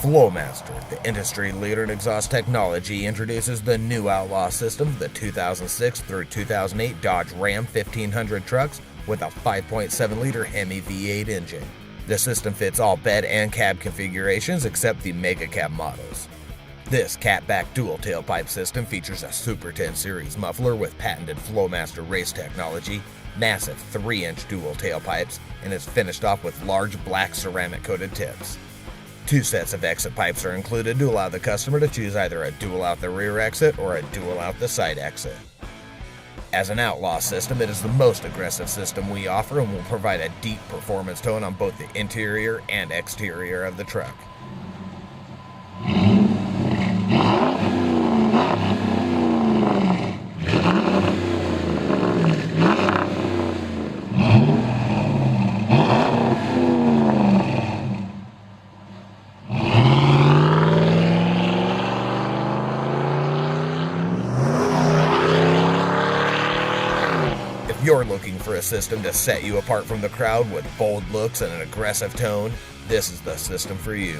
Flowmaster, the industry leader in exhaust technology, introduces the new Outlaw system, the 2006 through 2008 Dodge Ram 1500 trucks with a 5.7-liter Hemi V8 engine. The system fits all bed and cab configurations except the Mega Cab models. This catback dual tailpipe system features a Super 10 Series muffler with patented Flowmaster race technology, massive 3-inch dual tailpipes, and is finished off with large black ceramic-coated tips. 2 sets of exit pipes are included to allow the customer to choose either a dual out the rear exit or a dual out the side exit. As an Outlaw system, it is the most aggressive system we offer and will provide a deep performance tone on both the interior and exterior of the truck. If you're looking for a system to set you apart from the crowd with bold looks and an aggressive tone, this is the system for you.